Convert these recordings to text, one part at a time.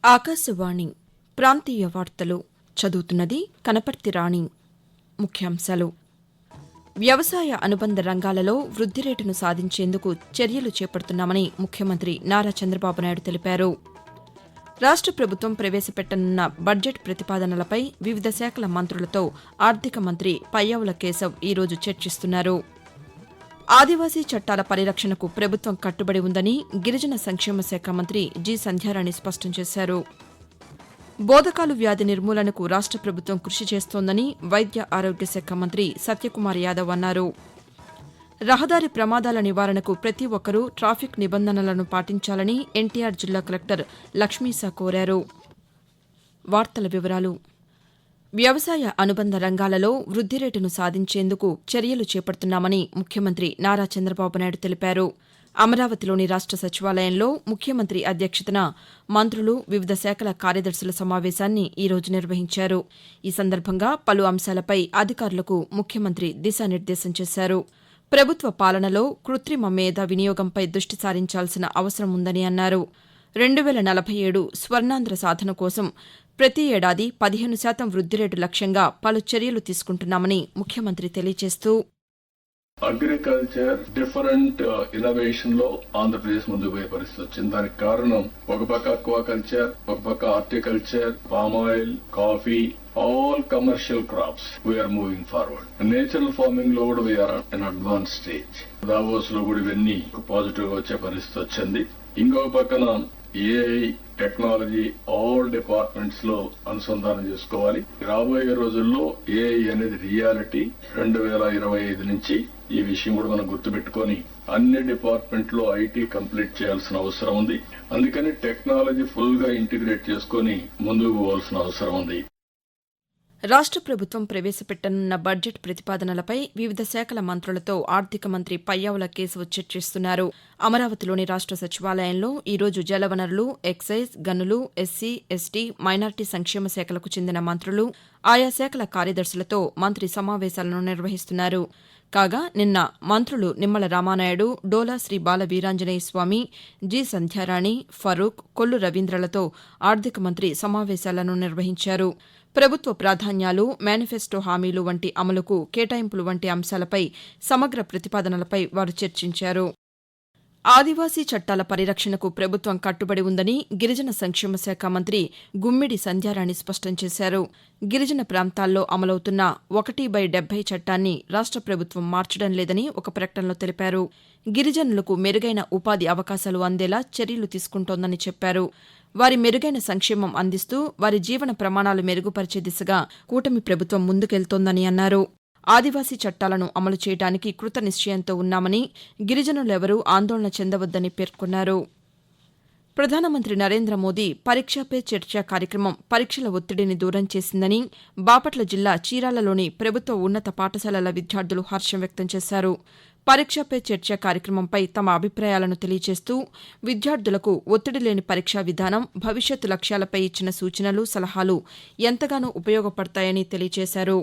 ఆకాశవాణి ప్రాంతీయ వార్తలు చదువుతున్నది కనపర్తి రాణి. ముఖ్యాంశాలు: వ్యవసాయ అనుబంధ రంగాలలో వృద్ది రేటును సాధించేందుకు చర్యలు చేపడుతున్నామని ముఖ్యమంత్రి నారా చంద్రబాబు నాయుడు తెలిపారు. రాష్ట ప్రభుత్వం ప్రవేశపెట్టనున్న బడ్జెట్ ప్రతిపాదనలపై వివిధ శాఖల మంత్రులతో ఆర్థిక మంత్రి పయ్యావుల కేశవ్ ఈరోజు చర్చిస్తున్నారు. ఆదివాసీ చట్టాల పరిరక్షణకు ప్రభుత్వం కట్టుబడి ఉందని గిరిజన సంక్షేమ శాఖ మంత్రి జి సంధ్యారాణి స్పష్టం చేశారు. బోదకాలు వ్యాధి నిర్మూలనకు రాష్ట ప్రభుత్వం కృషి చేస్తోందని వైద్య ఆరోగ్య శాఖ మంత్రి సత్యకుమార్ యాదవ్ అన్నారు. రహదారి ప్రమాదాల నివారణకు ప్రతి ఒక్కరూ ట్రాఫిక్ నిబంధనలను పాటించాలని ఎన్టీఆర్ జిల్లా కలెక్టర్ లక్ష్మీసా కోరారు. వార్తల వివరాలు: వ్యవసాయ అనుబంధ రంగాలలో వృద్ది రేటును సాధించేందుకు చర్యలు చేపడుతున్నామని ముఖ్యమంత్రి నారా చంద్రబాబు నాయుడు తెలిపారు. అమరావతిలోని రాష్ట సచివాలయంలో ముఖ్యమంత్రి అధ్యక్షతన మంత్రులు, వివిధ శాఖల కార్యదర్శుల సమావేశాన్ని ఈరోజు నిర్వహించారు. ఈ సందర్భంగా పలు అంశాలపై అధికారులకు ముఖ్యమంత్రి దిశానిర్దేశం చేశారు. ప్రభుత్వ పాలనలో కృత్రిమ మేధ వినియోగంపై దృష్టి సారించాల్సిన అవసరం ఉందని అన్నారు. 2047 స్వర్ణాంధ్ర సాధన కోసం ప్రతి ఏడాది 15% వృద్ది రేటు లక్ష్యంగా పలు చర్యలు తీసుకుంటున్నామని ముఖ్యమంత్రి తెలియజేస్తూ, అగ్రికల్చర్ డిఫరెంట్ ఇన్నోవేషన్ లో ఆంధ్రప్రదేశ్ ముందుకు పోయే పరిస్థితి వచ్చింది. దానికి కారణం ఒక పక్క అక్వాకల్చర్, ఒక పక్క horticulture, palm oil, coffee, all commercial crops we're moving forward. Natural farming లో కూడా we're in advance stage. Davos లో కూడా ఇవన్నీ పాజిటివ్ గా వచ్చే పరిస్థితి వచ్చింది. ఇంకొక పక్కన ఏఐ టెక్నాలజీ ఆల్ డిపార్ట్మెంట్స్ లో అనుసంధానం చేసుకోవాలి. రాబోయే రోజుల్లో ఏఐ అనేది రియాలిటీ. 2025 నుంచి ఈ విషయం కూడా మనం గుర్తుపెట్టుకుని అన్ని డిపార్ట్మెంట్ లో ఐటీ కంప్లీట్ చేయాల్సిన అవసరం ఉంది. అందుకని టెక్నాలజీ ఫుల్ గా ఇంటిగ్రేట్ చేసుకుని ముందుకు పోవాల్సిన అవసరం ఉంది. రాష్ట ప్రభుత్వం ప్రవేశపెట్టనున్న బడ్జెట్ ప్రతిపాదనలపై వివిధ శాఖల మంత్రులతో ఆర్థిక మంత్రి పయ్యావుల కేశవ్ చర్చిస్తున్నారు. అమరావతిలోని రాష్ట సచివాలయంలో ఈరోజు జలవనరులు, ఎక్సైజ్, గనులు, ఎస్సీ, ఎస్టీ, మైనార్టీ సంక్షేమ శాఖలకు చెందిన మంత్రులు, ఆయా శాఖల కార్యదర్శులతో మంత్రి సమావేశాలను నిర్వహిస్తున్నారు. కాగా నిన్న మంత్రులు నిమ్మల రామానాయుడు, డోలా శ్రీ బాల వీరాంజనేయ స్వామి, జి సంధ్యారాణి, ఫరూక్, కొల్లు రవీంద్రలతో ఆర్థిక మంత్రి సమావేశాలను నిర్వహించారు. ప్రభుత్వ ప్రాధాన్యాలు, మేనిఫెస్టో హామీలు వంటి అమలుకు కేటాయింపులు వంటి అంశాలపై సమగ్ర ప్రతిపాదనలపై వారు చర్చించారు. ఆదివాసీ చట్టాల పరిరక్షణకు ప్రభుత్వం కట్టుబడి ఉందని గిరిజన సంక్షేమ శాఖ మంత్రి గుమ్మిడి సంధ్యారాణి స్పష్టం చేశారు. గిరిజన ప్రాంతాల్లో అమలవుతున్న 1/70 చట్టాన్ని రాష్ట ప్రభుత్వం మార్చడం లేదని ఒక ప్రకటనలో తెలిపారు. గిరిజనులకు మెరుగైన ఉపాధి అవకాశాలు అందేలా చర్యలు తీసుకుంటోందని చెప్పారు. వారి మెరుగైన సంక్షేమం అందిస్తూ వారి జీవన ప్రమాణాలు మెరుగుపరిచే దిశగా కూటమి ప్రభుత్వం ముందుకెళ్తోందని అన్నారు. ఆదివాసీ చట్టాలను అమలు చేయడానికి కృత నిశ్చయంతో ఉన్నామని, గిరిజనులెవరూ ఆందోళన చెందవద్దని పేర్కొన్నారు. ప్రధానమంత్రి నరేంద్ర మోదీ పరీక్షా పే చర్చ కార్యక్రమం పరీక్షల ఒత్తిడిని దూరం చేసిందని బాపట్ల జిల్లా చీరాలలోని ప్రభుత్వ ఉన్నత పాఠశాలల విద్యార్థులు హర్షం వ్యక్తం చేశారు. పరీక్షా పే చర్చ కార్యక్రమంపై తమ అభిప్రాయాలను తెలియజేస్తూ విద్యార్థులకు ఒత్తిడి లేని పరీక్షా విధానం, భవిష్యత్తు లక్ష్యాలపై ఇచ్చిన సూచనలు, సలహాలు ఎంతగానో ఉపయోగపడతాయని తెలియజేశారు.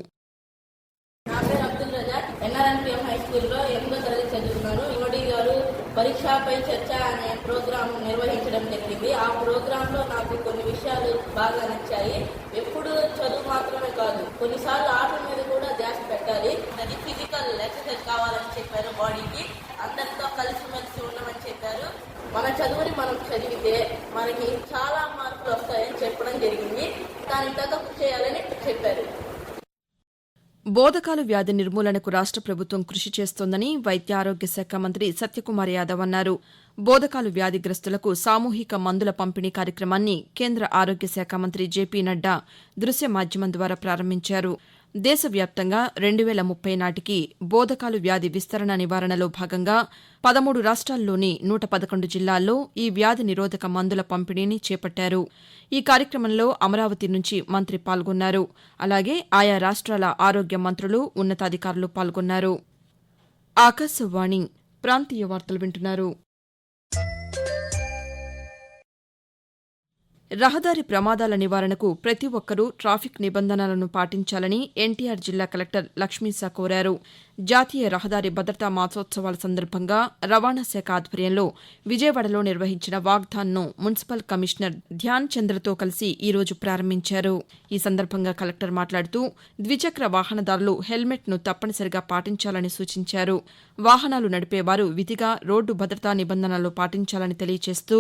పరీక్షపై చర్చ అనే ప్రోగ్రాం నిర్వహించడం జరిగింది. ఆ ప్రోగ్రామ్ లో నాకు కొన్ని విషయాలు బాగా నచ్చాయి. ఎప్పుడు చదువు మాత్రమే కాదు, కొన్నిసార్లు ఆట మీద కూడా ధ్యాస పెట్టాలి. అది ఫిజికల్ ఎక్సర్సైజ్ కావాలని చెప్పారు. బాడీకి అందరితో కలిసిమెలిసి ఉండమని చెప్పారు. మన చదువుని మనం చదివితే మనకి చాలా మార్కులు వస్తాయని చెప్పడం జరిగింది. దానికి తగ్గ చేయాలని చెప్పారు. బోదకాలు వ్యాధి నిర్మూలనకు రాష్ట ప్రభుత్వం కృషి చేస్తోందని వైద్య ఆరోగ్య శాఖ మంత్రి సత్యకుమార్ యాదవ్ అన్నారు. బోదకాలు వ్యాధిగ్రస్తులకు సామూహిక మందుల పంపిణీ కార్యక్రమాన్ని కేంద్ర ఆరోగ్య శాఖ మంత్రి జేపీ నడ్డా దృశ్య మాధ్యమం ద్వారా ప్రారంభించారు. దేశవ్యాప్తంగా 2030 నాటికి బోదకాలు వ్యాధి విస్తరణ నివారణలో భాగంగా 13 రాష్ట్రాల్లోని 111 జిల్లాల్లో ఈ వ్యాధి నిరోధక మందుల పంపిణీని చేపట్టారు. ఈ కార్యక్రమంలో అమరావతి నుంచి మంత్రి పాల్గొన్నారు. అలాగే ఆయా రాష్ట్రాల ఆరోగ్య మంత్రులు, ఉన్నతాధికారులు పాల్గొన్నారు. ఆకాశవాణి ప్రాంతీయ వార్తలు వింటున్నారు. రహదారి ప్రమాదాల నివారణకు ప్రతి ఒక్కరూ ట్రాఫిక్ నిబంధనలను పాటించాలని ఎన్టీఆర్ జిల్లా కలెక్టర్ లక్ష్మీశా కోరారు. జాతీయ రహదారి భద్రతా మాసోత్సవాల సందర్భంగా రవాణా శాఖ ఆధ్వర్యంలో విజయవాడలో నిర్వహించిన వాగ్దాన్ను మున్సిపల్ కమిషనర్ ధ్యాన్ చంద్రతో కలిసి ఈరోజు ప్రారంభించారు. ఈ సందర్భంగా కలెక్టర్ మాట్లాడుతూ ద్విచక్ర వాహనదారులు హెల్మెట్ను తప్పనిసరిగా పాటించాలని సూచించారు. వాహనాలు నడిపేవారు విధిగా రోడ్డు భద్రతా నిబంధనలు పాటించాలని తెలియజేస్తూ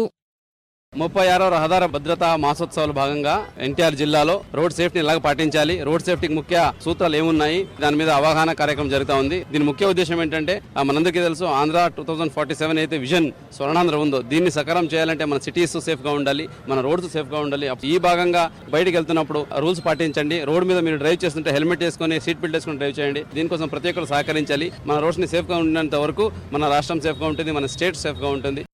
36వ రహదారి భద్రతా మాసోత్సవాల భాగంగా ఎన్టీఆర్ జిల్లాలో రోడ్ సేఫ్టీని ఎలాగ పాటించాలి, రోడ్ సేఫ్టీకి ముఖ్య సూత్రాలు ఏమున్నాయి, దాని మీద అవగాహన కార్యక్రమం జరుగుతూ ఉంది. దీని ముఖ్య ఉద్దేశం ఏంటంటే మనందరికీ తెలుసు ఆంధ్ర 2047 అయితే విజన్ స్వర్ణాంధ్ర ఉందో దీన్ని సకారం చేయాలంటే మన సిటీస్ సేఫ్ గా ఉండాలి, మన రోడ్స్ సేఫ్ గా ఉండాలి. ఈ భాగంగా బయటికి వెళ్తున్నప్పుడు రూల్స్ పాటించండి. రోడ్ మీద మీరు డ్రైవ్ చేస్తుంటే హెల్మెట్ వేసుకొని సీట్ బెల్ట్ వేసుకొని డ్రైవ్ చేయండి. దీనికోసం ప్రతి ఒక్కరు సహకరించాలి. మన రోడ్స్ ని సేఫ్ గా ఉన్నంత వరకు మన రాష్ట్రం సేఫ్ గా ఉంటుంది, మన స్టేట్ సేఫ్ గా ఉంటుంది.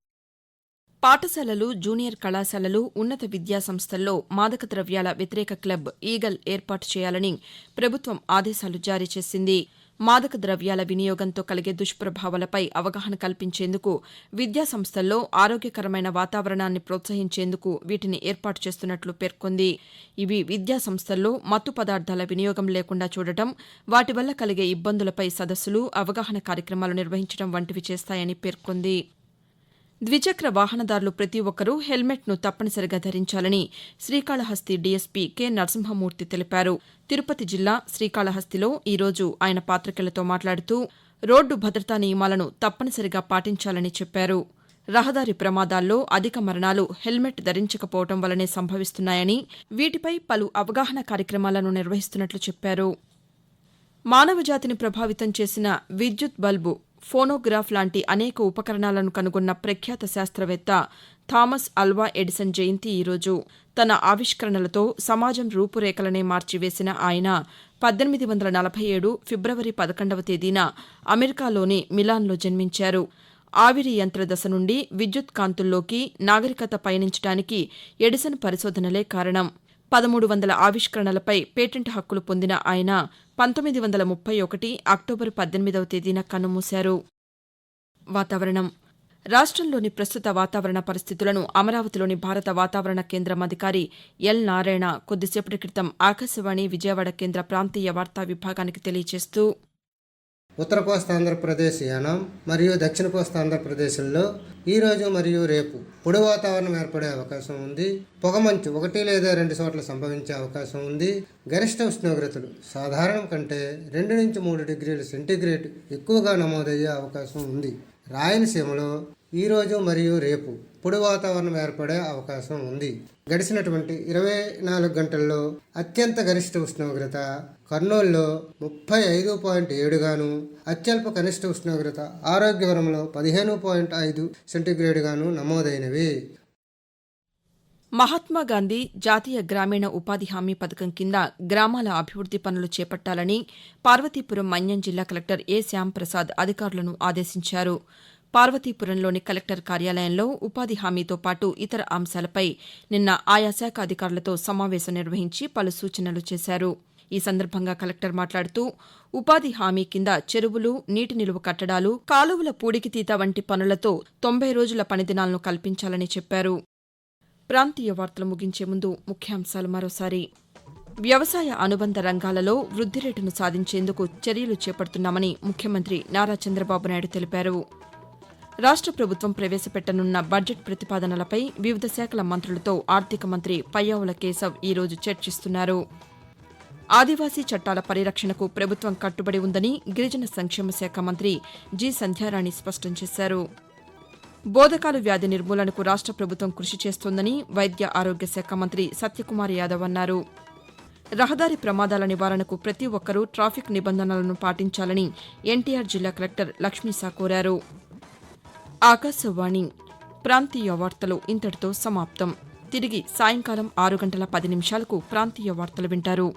పాఠశాలలు, జూనియర్ కళాశాలలు, ఉన్నత విద్యా సంస్థల్లో మాదక ద్రవ్యాల వ్యతిరేక క్లబ్ ఈగల్ ఏర్పాటు చేయాలని ప్రభుత్వం ఆదేశాలు జారీ చేసింది. మాదక ద్రవ్యాల వినియోగంతో కలిగే దుష్ప్రభావాలపై అవగాహన కల్పించేందుకు విద్యా సంస్థల్లో ఆరోగ్యకరమైన వాతావరణాన్ని ప్రోత్సహించేందుకు వీటిని ఏర్పాటు చేస్తున్నట్లు పేర్కొంది. ఇవి విద్యా సంస్థల్లో మత్తు పదార్థాల వినియోగం లేకుండా చూడటం, వాటి వల్ల కలిగే ఇబ్బందులపై సదస్సులు, అవగాహన కార్యక్రమాలు నిర్వహించడం వంటివి చేస్తాయని పేర్కొంది. ద్విచక్ర వాహనదారులు ప్రతి ఒక్కరూ హెల్మెట్ను తప్పనిసరిగా ధరించాలని శ్రీకాళహస్తి డీఎస్పీ కె నరసింహమూర్తి తెలిపారు. తిరుపతి జిల్లా శ్రీకాళహస్తిలో ఈరోజు ఆయన పాతికేయులతో మాట్లాడుతూ రోడ్డు భద్రతా నియమాలను తప్పనిసరిగా పాటించాలని చెప్పారు. రహదారి ప్రమాదాల్లో అధిక మరణాలు హెల్మెట్ ధరించకపోవడం వల్లనే సంభవిస్తున్నాయని, వీటిపై పలు అవగాహన కార్యక్రమాలను నిర్వహిస్తున్నట్లు చెప్పారు. మానవజాతిని ప్రభావితం చేసిన విద్యుత్ బల్బు, ఫోనోగ్రాఫ్ లాంటి అనేక ఉపకరణాలను కనుగొన్న ప్రఖ్యాత శాస్త్రవేత్త థామస్ అల్వా ఎడిసన్ జయంతి ఈరోజు. తన ఆవిష్కరణలతో సమాజం రూపురేఖలనే మార్చివేసిన ఆయన 1847 ఫిబ్రవరి 11వ తేదీన అమెరికాలోని మిలాన్లో జన్మించారు. ఆవిరి యంత్ర దశ నుండి విద్యుత్ కాంతుల్లోకి నాగరికత పయనించడానికి ఎడిసన్ పరిశోధనలే కారణం. 1300 ఆవిష్కరణలపై పేటెంట్ హక్కులు పొందిన ఆయన 1931 అక్టోబర్ 18వ తేదీన కన్నుమూశారు. వాతావరణం. రాష్ట్రంలోని ప్రస్తుత వాతావరణ పరిస్థితులను అమరావతిలోని భారత వాతావరణ కేంద్రం అధికారి ఎల్ నారాయణ కొద్దిసేపటి క్రితం ఆకాశవాణి విజయవాడ కేంద్ర ప్రాంతీయ వార్తా విభాగానికి తెలియజేస్తూ ఉత్తర కోస్తా ఆంధ్రప్రదేశ్, యానాం మరియు దక్షిణ కోస్తా ఆంధ్రప్రదేశ్లో ఈరోజు మరియు రేపు పొడి వాతావరణం ఏర్పడే అవకాశం ఉంది. పొగమంచు 1 లేదా 2 చోట్ల సంభవించే అవకాశం ఉంది. గరిష్ట ఉష్ణోగ్రతలు సాధారణం కంటే 2 నుంచి 3 డిగ్రీల సెంటీగ్రేడ్ ఎక్కువగా నమోదయ్యే అవకాశం ఉంది. రాయలసీమలో ఈరోజు మరియు రేపు పొడి వాతావరణం ఏర్పడే అవకాశం ఉంది. గడిచినటువంటి 24 గంటల్లో అత్యంత గరిష్ట ఉష్ణోగ్రత కర్నూలులో 35.7 గాను, అత్యల్ప కనిష్ట ఉష్ణోగ్రత ఆరోగ్యవరంలో 15.5 సెంటీగ్రేడ్ గాను నమోదైనవి. మహాత్మాగాంధీ జాతీయ గ్రామీణ ఉపాధి హామీ పథకం కింద గ్రామాల అభివృద్ది పనులు చేపట్టాలని పార్వతీపురం మన్యం జిల్లా కలెక్టర్ ఏ శ్యాంప్రసాద్ అధికారులను ఆదేశించారు. పార్వతీపురంలోని కలెక్టర్ కార్యాలయంలో ఉపాధి హామీతో పాటు ఇతర అంశాలపై నిన్న ఆయా శాఖ అధికారులతో సమావేశం నిర్వహించి పలు సూచనలు చేశారు. ఈ సందర్భంగా కలెక్టర్ మాట్లాడుతూ ఉపాధి హామీ కింద చెరువులు, నీటి నిలువ కట్టడాలు, కాలువల పూడికితీత వంటి పనులతో 90 రోజుల పనిదినాలను కల్పించాలని చెప్పారు. ప్రాంతీయ వార్తలు ముగించే ముందు ముఖ్యాంశాలు మరోసారి. వ్యవసాయ అనుబంధ రంగాలలో వృద్ధి రేటును సాధించేందుకు చర్యలు చేపడుతున్నామని ముఖ్యమంత్రి నారా చంద్రబాబు నాయుడు తెలిపారు. రాష్ట్ర ప్రభుత్వం ప్రవేశపెట్టనున్న బడ్జెట్ ప్రతిపాదనలపై వివిధ శాఖల మంత్రులతో ఆర్థిక మంత్రి పయ్యావుల కేశవ్ ఈరోజు చర్చిస్తున్నారు. ఆదివాసీ చట్టాల పరిరక్షణకు ప్రభుత్వం కట్టుబడి ఉందని గిరిజన సంక్షేమ శాఖ మంత్రి జి సంధ్యారాణి స్పష్టం చేశారు. బోధకాలు వ్యాధి నిర్మూలనకు రాష్ట్ర ప్రభుత్వం కృషి చేస్తోందని వైద్య ఆరోగ్య శాఖ మంత్రి సత్యకుమార్ యాదవ్ అన్నారు. రహదారి ప్రమాదాల నివారణకు ప్రతి ఒక్కరూ ట్రాఫిక్ నిబంధనలను పాటించాలని ఎన్టీఆర్ జిల్లా కలెక్టర్ లక్ష్మీశా కోరారు. ఆకాశవాణి ప్రాంతీయ వార్తలు ఇంతటితో సమాప్తం. తిరిగి సాయంకాలం 6 గంటల 10 నిమిషాలకు ప్రాంతీయ వార్తలు వింటారు.